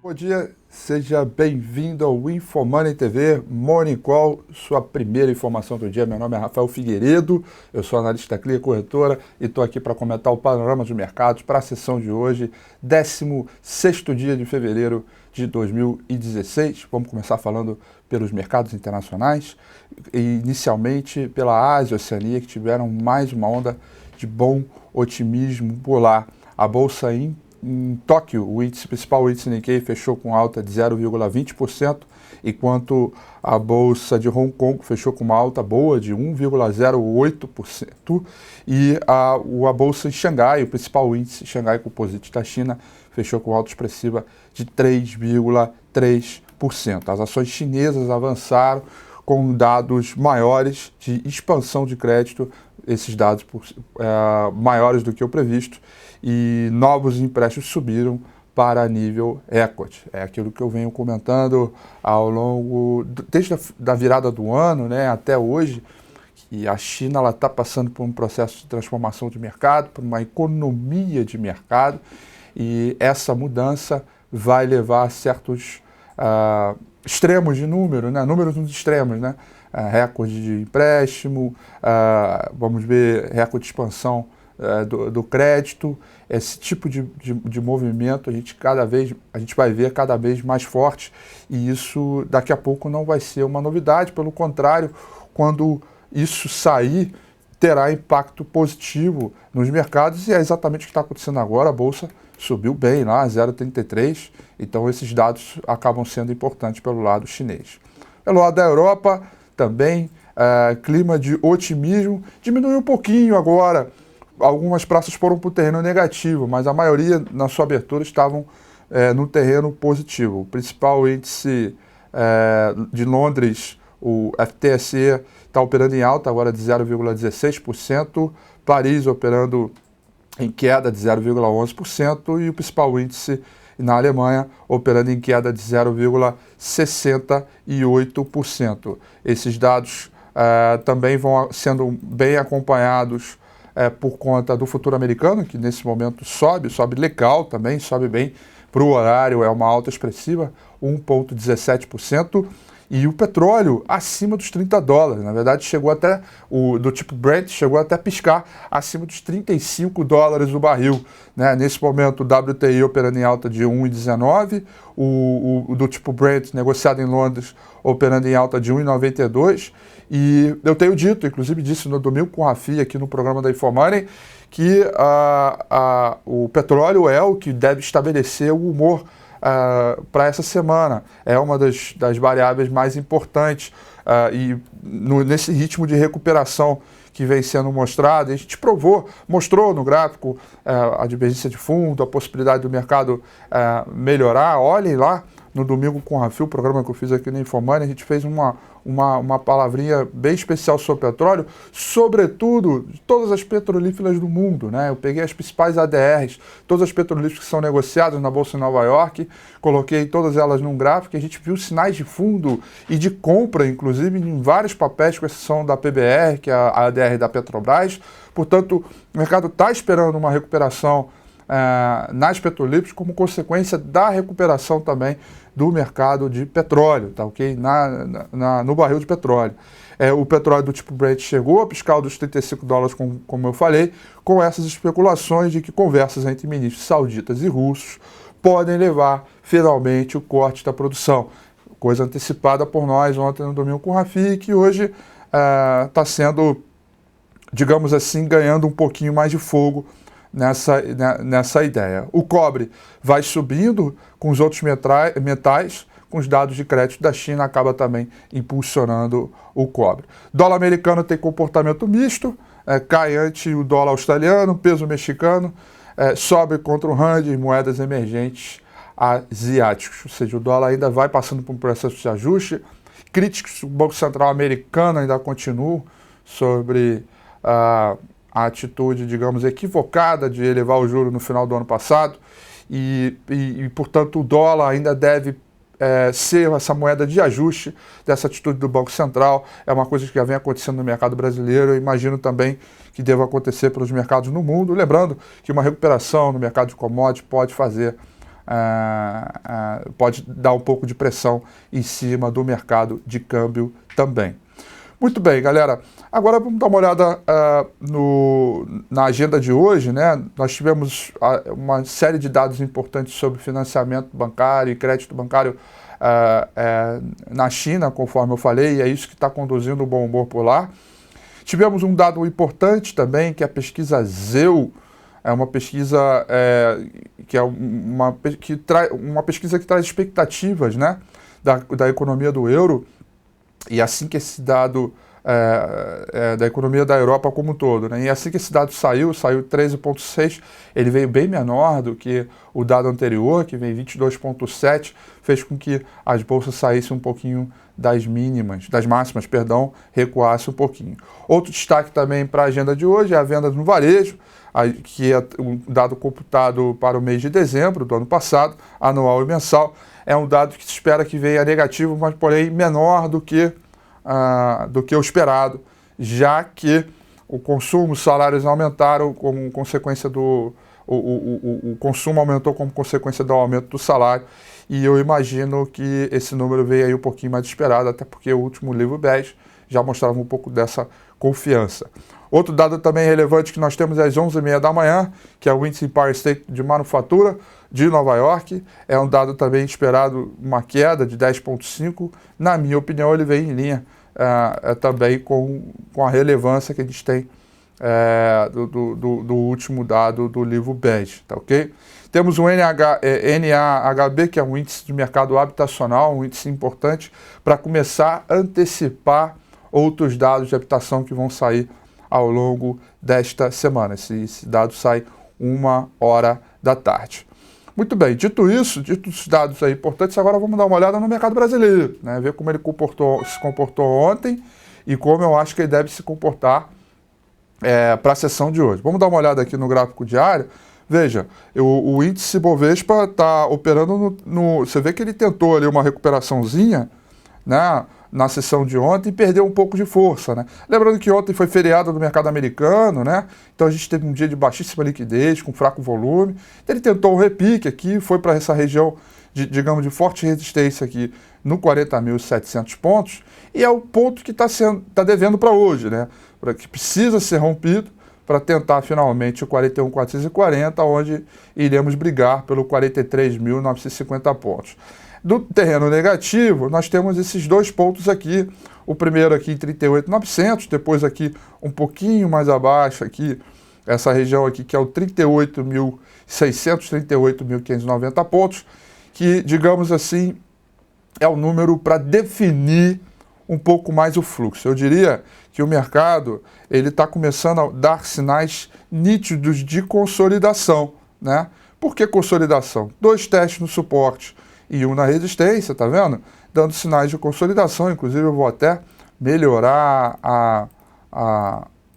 Bom dia, seja bem-vindo ao InfoMoney TV Morning Call, sua primeira informação do dia. Meu nome é Rafael Figueiredo, eu sou analista Clear Corretora e estou aqui para comentar o panorama dos mercados para a sessão de hoje, 16º dia de fevereiro de 2016. Vamos começar falando pelos mercados internacionais, inicialmente pela Ásia e Oceania, que tiveram mais uma onda de bom otimismo por lá. A bolsa em Tóquio, o principal índice Nikkei fechou com alta de 0,20%, enquanto a bolsa de Hong Kong fechou com uma alta boa de 1,08%, e a bolsa em Xangai, o principal índice Xangai Composite da China, fechou com alta expressiva de 3,3%. As ações chinesas avançaram com dados maiores de expansão de crédito, esses dados maiores do que o previsto, e novos empréstimos subiram para nível recorde. É aquilo que eu venho comentando ao longo, desde a virada do ano, né, até hoje, que a China está passando por um processo de transformação de mercado, por uma economia de mercado, e essa mudança vai levar a certos extremos de número, né, números muito extremos, né, recorde de empréstimo, vamos ver recorde de expansão do crédito. Esse tipo de movimento a gente vai ver cada vez mais forte, e isso daqui a pouco não vai ser uma novidade, pelo contrário, quando isso sair, terá impacto positivo nos mercados, e é exatamente o que está acontecendo agora. A bolsa subiu bem lá, 0,33, então esses dados acabam sendo importantes pelo lado chinês. Pelo lado da Europa, também clima de otimismo, diminuiu um pouquinho agora. Algumas praças foram para o terreno negativo, mas a maioria, na sua abertura, estavam no terreno positivo. O principal índice de Londres, o FTSE, está operando em alta agora de 0,16%, Paris operando em queda de 0,11%, e o principal índice na Alemanha operando em queda de 0,68%. Esses dados também vão sendo bem acompanhados por conta do futuro americano, que nesse momento sobe legal também, sobe bem para o horário, é uma alta expressiva, 1,17%, e o petróleo acima dos $30, na verdade chegou até, do tipo Brent, chegou até a piscar acima dos $35 o barril, né? Nesse momento o WTI operando em alta de 1,19, o do tipo Brent negociado em Londres operando em alta de 1,92, e eu tenho dito, inclusive disse no domingo com a Rafi aqui no programa da InfoMoney, que o petróleo é o que deve estabelecer o humor para essa semana. É uma das variáveis mais importantes, e nesse ritmo de recuperação que vem sendo mostrado, a gente mostrou no gráfico a divergência de fundo, a possibilidade do mercado melhorar. Olhem lá no domingo com o Rafi, o programa que eu fiz aqui no InfoMoney, a gente fez uma palavrinha bem especial sobre petróleo, sobretudo de todas as petrolíferas do mundo, né? Eu peguei as principais ADRs, todas as petrolíferas que são negociadas na Bolsa de Nova York, coloquei todas elas num gráfico, e a gente viu sinais de fundo e de compra, inclusive, em vários papéis, com exceção da PBR, que é a ADR da Petrobras. Portanto, o mercado está esperando uma recuperação nas petrolíferas, como consequência da recuperação também do mercado de petróleo, tá ok? No barril de petróleo. O petróleo do tipo Brent chegou a piscar dos $35, como eu falei, com essas especulações de que conversas entre ministros sauditas e russos podem levar finalmente o corte da produção. Coisa antecipada por nós ontem no domingo com o Rafi, que hoje está sendo, digamos assim, ganhando um pouquinho mais de fogo nessa ideia. O cobre vai subindo com os outros metais, com os dados de crédito da China, acaba também impulsionando o cobre. Dólar americano tem comportamento misto, cai ante o dólar australiano, peso mexicano, sobe contra o rand e moedas emergentes asiáticos. Ou seja, o dólar ainda vai passando por um processo de ajuste. Críticos do Banco Central americano ainda continuam sobre a atitude, digamos, equivocada de elevar o juro no final do ano passado, e portanto, o dólar ainda deve ser essa moeda de ajuste dessa atitude do Banco Central. É uma coisa que já vem acontecendo no mercado brasileiro, eu imagino também que deva acontecer pelos mercados no mundo, lembrando que uma recuperação no mercado de commodities pode fazer pode dar um pouco de pressão em cima do mercado de câmbio também. Muito bem, galera. Agora vamos dar uma olhada na agenda de hoje, né? Nós tivemos uma série de dados importantes sobre financiamento bancário e crédito bancário na China, conforme eu falei, e é isso que está conduzindo o bom humor por lá. Tivemos um dado importante também, que é a pesquisa ZEU, é uma pesquisa uma pesquisa que traz expectativas, né, da economia do euro, e assim que esse dado da economia da Europa como um todo, né? E assim que esse dado saiu 13,6, ele veio bem menor do que o dado anterior, que veio 22,7, fez com que as bolsas saíssem um pouquinho das máximas, recuasse um pouquinho. Outro destaque também para a agenda de hoje é a venda no varejo, que é um dado computado para o mês de dezembro do ano passado, anual e mensal. É um dado que se espera que venha negativo, mas porém menor do que o esperado, já que o consumo, os salários aumentaram como consequência o consumo aumentou como consequência do aumento do salário, e eu imagino que esse número veio aí um pouquinho mais esperado, até porque o último livro bege já mostrava um pouco dessa confiança. Outro dado também relevante que nós temos é às 11h30 da manhã, que é o índice Empire State de manufatura de Nova York. É um dado também esperado, uma queda de 10,5. Na minha opinião, ele vem em linha também com a relevância que a gente tem do último dado do livro bege, tá ok? Temos o NAHB, que é um índice de mercado habitacional, um índice importante para começar a antecipar outros dados de habitação que vão sair ao longo desta semana. Esse dado sai 13h. Muito bem, dito isso, dito os dados aí importantes, agora vamos dar uma olhada no mercado brasileiro, né? Ver como ele se comportou ontem e como eu acho que ele deve se comportar para a sessão de hoje. Vamos dar uma olhada aqui no gráfico diário. Veja, o índice Bovespa está operando você vê que ele tentou ali uma recuperaçãozinha, né, na sessão de ontem, e perdeu um pouco de força, né? Lembrando que ontem foi feriado no mercado americano, né? Então a gente teve um dia de baixíssima liquidez, com fraco volume. Ele tentou um repique aqui, foi para essa região digamos, de forte resistência aqui no 40.700 pontos, e é o ponto que está devendo para hoje, né? Que precisa ser rompido para tentar finalmente o 41.440, onde iremos brigar pelo 43.950 pontos. Do terreno negativo, nós temos esses dois pontos aqui. O primeiro aqui em 38.900, depois aqui um pouquinho mais abaixo aqui, essa região aqui que é o 38.600, 38.590 pontos, que, digamos assim, é o número para definir um pouco mais o fluxo. Eu diria que o mercado ele está começando a dar sinais nítidos de consolidação, né? Por que consolidação? 2 testes no suporte e 1 na resistência, tá vendo? Dando sinais de consolidação. Inclusive eu vou até melhorar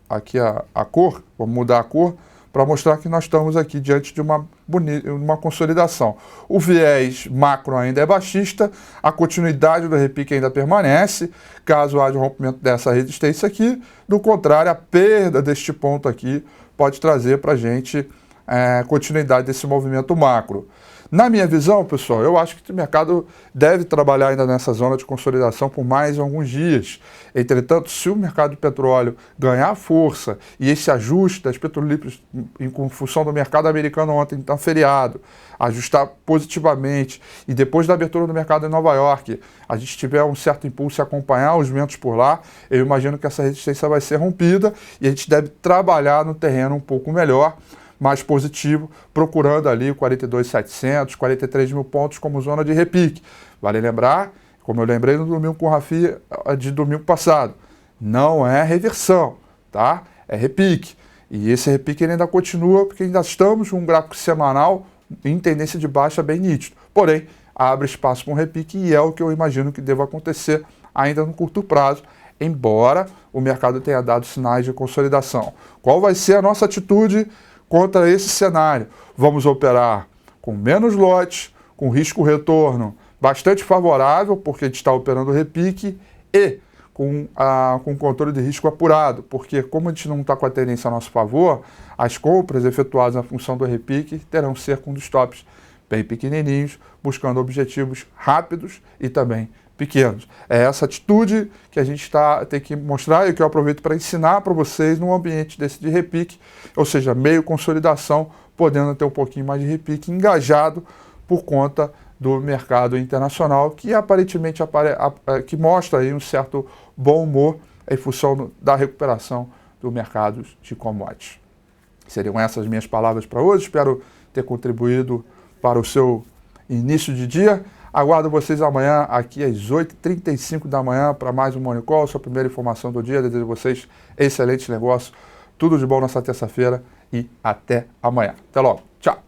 aqui a cor, vou mudar a cor, para mostrar que nós estamos aqui diante de uma consolidação. O viés macro ainda é baixista, a continuidade do repique ainda permanece, caso haja um rompimento dessa resistência aqui. Do contrário, a perda deste ponto aqui pode trazer para a gente continuidade desse movimento macro. Na minha visão, pessoal, eu acho que o mercado deve trabalhar ainda nessa zona de consolidação por mais alguns dias. Entretanto, se o mercado de petróleo ganhar força e esse ajuste das petrolíferas em função do mercado americano ontem está feriado, ajustar positivamente e depois da abertura do mercado em Nova York, a gente tiver um certo impulso e acompanhar os ventos por lá, eu imagino que essa resistência vai ser rompida e a gente deve trabalhar no terreno um pouco melhor, mais positivo, procurando ali o 42.700, 43.000 pontos como zona de repique. Vale lembrar, como eu lembrei no domingo com o Rafi de domingo passado, não é reversão, tá? É repique. E esse repique ainda continua porque ainda estamos com um gráfico semanal em tendência de baixa bem nítido. Porém, abre espaço para um repique e é o que eu imagino que deva acontecer ainda no curto prazo, embora o mercado tenha dado sinais de consolidação. Qual vai ser a nossa atitude contra esse cenário? Vamos operar com menos lotes, com risco-retorno bastante favorável, porque a gente está operando repique, e com controle de risco apurado, porque como a gente não está com a tendência a nosso favor, as compras efetuadas na função do repique terão que ser com stops bem pequenininhos, buscando objetivos rápidos e também pequenos. É essa atitude que a gente tem que mostrar e que eu aproveito para ensinar para vocês num ambiente desse de repique, ou seja, meio consolidação, podendo ter um pouquinho mais de repique engajado por conta do mercado internacional, que aparentemente que mostra aí um certo bom humor em função da recuperação do mercado de commodities. Seriam essas minhas palavras para hoje, espero ter contribuído para o seu início de dia. Aguardo vocês amanhã aqui às 8h35 da manhã para mais um Morning Call, sua primeira informação do dia. Desejo a vocês excelente negócio, tudo de bom nessa terça-feira e até amanhã. Até logo, tchau!